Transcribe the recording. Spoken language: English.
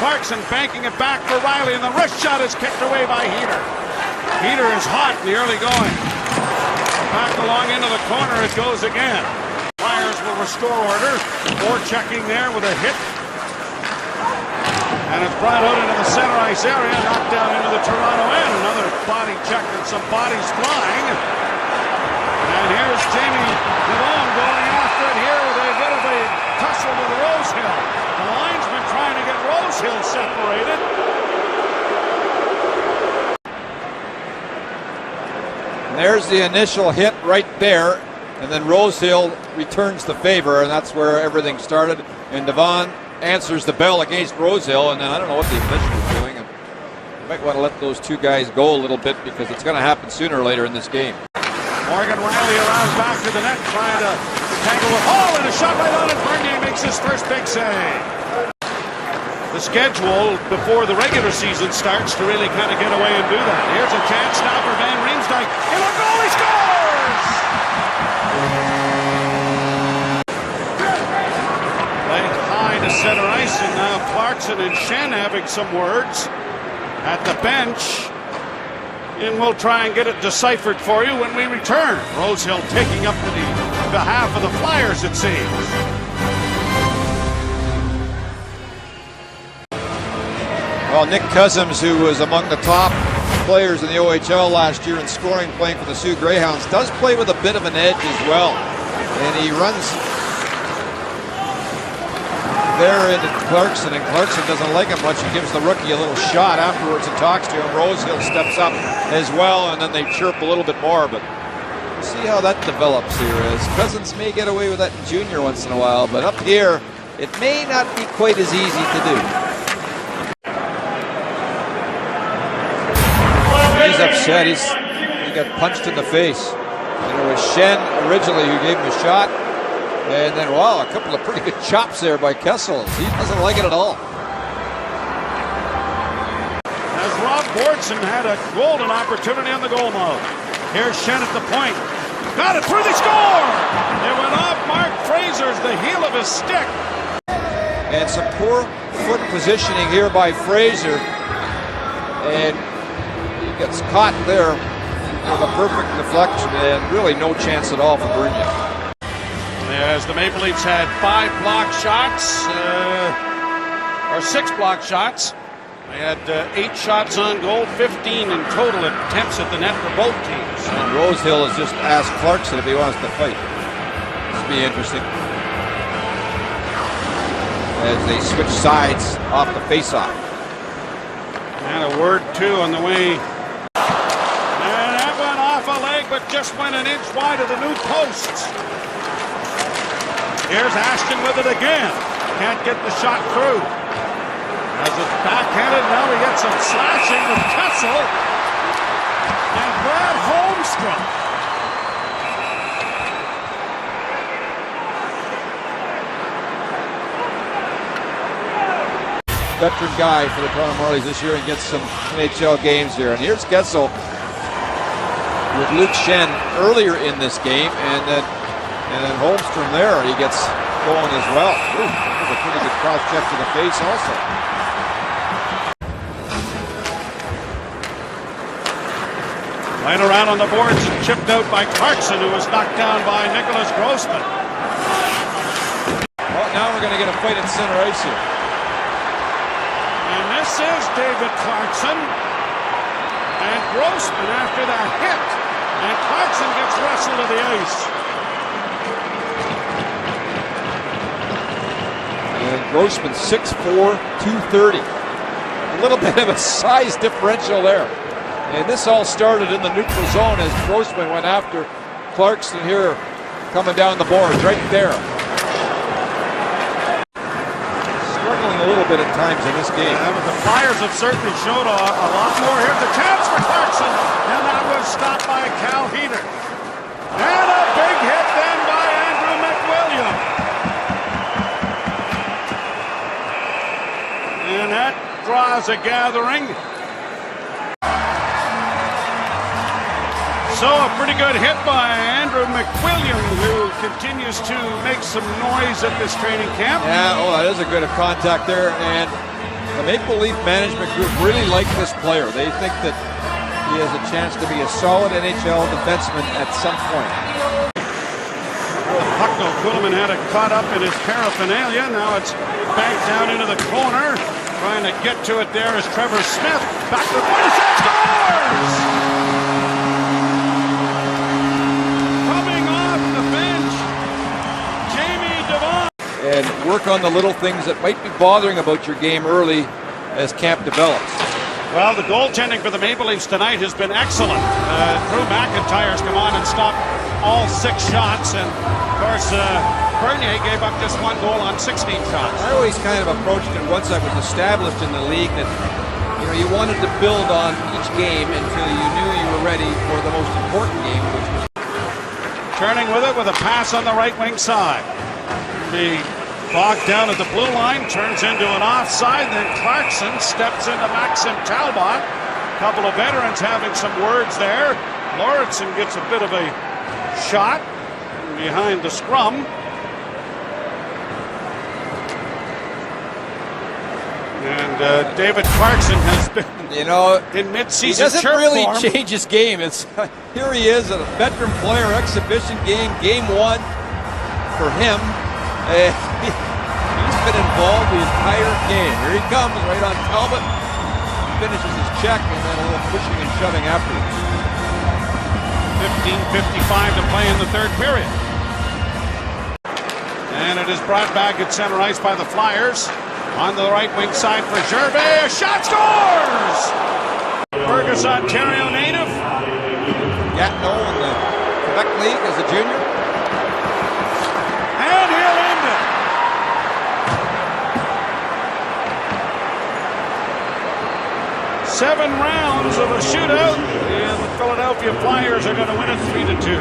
Clarkson banking it back for Riley, and the wrist shot is kicked away by Heater. Heater is hot in the early going. Back along into the corner it goes again. Flyers will restore order. Forechecking there with a hit. And it's brought out into the center ice area, knocked down into the Toronto end. Another body check and some bodies flying. And here's Jamie Devon going after it here with a bit of a tussle with Rosehill. The linesman trying to get Rosehill separated. And there's the initial hit right there. And then Rosehill returns the favor, and that's where everything started. And Devon answers the bell against Rosehill, and then I don't know what the official is doing. And you might want to let those two guys go a little bit because it's going to happen sooner or later in this game. Morgan Riley around back to the net, trying to tangle with Hall, and a shot right on it. Bernier makes his first big save. The schedule before the regular season starts to really kind of get away and do that. Here's a chance now for Van Riemsdyk, and the goalie scores! Playing high to center ice, and now Clarkson and Shen having some words at the bench. And we'll try and get it deciphered for you when we return. Rosehill taking up the behalf of the Flyers, it seems. Well, Nick Cousins, who was among the top players in the OHL last year in scoring, playing for the Sioux Greyhounds, does play with a bit of an edge as well. And he runs there into Clarkson, and Clarkson doesn't like him much. He gives the rookie a little shot afterwards and talks to him. Rosehill steps up as well, and then they chirp a little bit more, but we'll see how that develops here, as Cousins may get away with that in junior once in a while, but up here, it may not be quite as easy to do. He's upset. He got punched in the face. And it was Shen originally who gave him a shot. And then, wow, a couple of pretty good chops there by Kessel. He doesn't like it at all. As Rob Bordson had a golden opportunity on the goal mouth. Here's Shen at the point. Got it through, the score! It went off Mark Fraser's, the heel of his stick. And some poor foot positioning here by Fraser. And he gets caught there with a perfect deflection, and really no chance at all for Bernier. As the Maple Leafs had 5 block shots, or 6 block shots. They had 8 shots on goal, 15 in total attempts at the net for both teams. And Rosehill has just asked Clarkson if he wants to fight. This will be interesting. As they switch sides off the face-off. And a word, too, on the way. And that went off a leg, but just went an inch wide of the new posts. Here's Ashton with it again. Can't get the shot through. As it's backhanded, now we get some slashing with Kessel. And Brad Holmstrom. Veteran guy for the Toronto Marlies this year and gets some NHL games here. And here's Kessel with Luke Shen earlier in this game, and then Holmstrom there, he gets going as well. Ooh, that was a pretty good cross check to the face also. Right around on the boards and chipped out by Clarkson, who was knocked down by Nicholas Grossman. Well, now we're going to get a fight at center ice here. And this is David Clarkson. And Grossman after that hit. And Clarkson gets wrestled to the ice. And Grossman 6'4", 230. A little bit of a size differential there. And this all started in the neutral zone as Grossman went after Clarkson here, coming down the boards right there. Struggling a little bit at times in this game. Yeah, but the Flyers have certainly showed a lot more. Here's a chance for Clarkson, and that was stopped by Cal Heater. And a big hit then by Andrew McWilliam. And that draws a gathering. So a pretty good hit by Andrew McWilliam, who continues to make some noise at this training camp. Yeah, oh, that is a good contact there. And The Maple Leaf management group really like this player. They think that he has a chance to be a solid NHL defenseman at some point. Pucknell Kuhlman had it caught up in his paraphernalia. Now it's back down into the corner. Trying to get to it there is Trevor Smith. Back to the point. Scores! Coming off the bench, Jamie Devon. And work on the little things that might be bothering about your game early as camp develops. Well, the goaltending for the Maple Leafs tonight has been excellent. Drew McIntyre's come on and stopped all 6 shots, and of course Bernier gave up just 1 goal on 16 shots. I always kind of approached it once I was established in the league that you wanted to build on each game until you knew you were ready for the most important game, which was turning with it with a pass on the right wing side. The bogged down at the blue line, turns into an offside, then Clarkson steps into Maxim Talbot. A couple of veterans having some words there. Lauritsen gets a bit of a shot behind the scrum. And David Clarkson has been, in mid-season he doesn't really change his game. It's here he is, a veteran player, exhibition game, game 1 for him. He's been involved the entire game. Here he comes, right on Talbot. Finishes his check, and then a little pushing and shoving afterwards. 15:55 to play in the 3rd period. And it is brought back at center ice by the Flyers. On the right wing side for Gervais. A shot, scores! Fergus, Ontario native. Gatineau in the Quebec League as a junior. And he'll end it. Seven rounds of a shootout, and the Philadelphia Flyers are going to win it 3-2.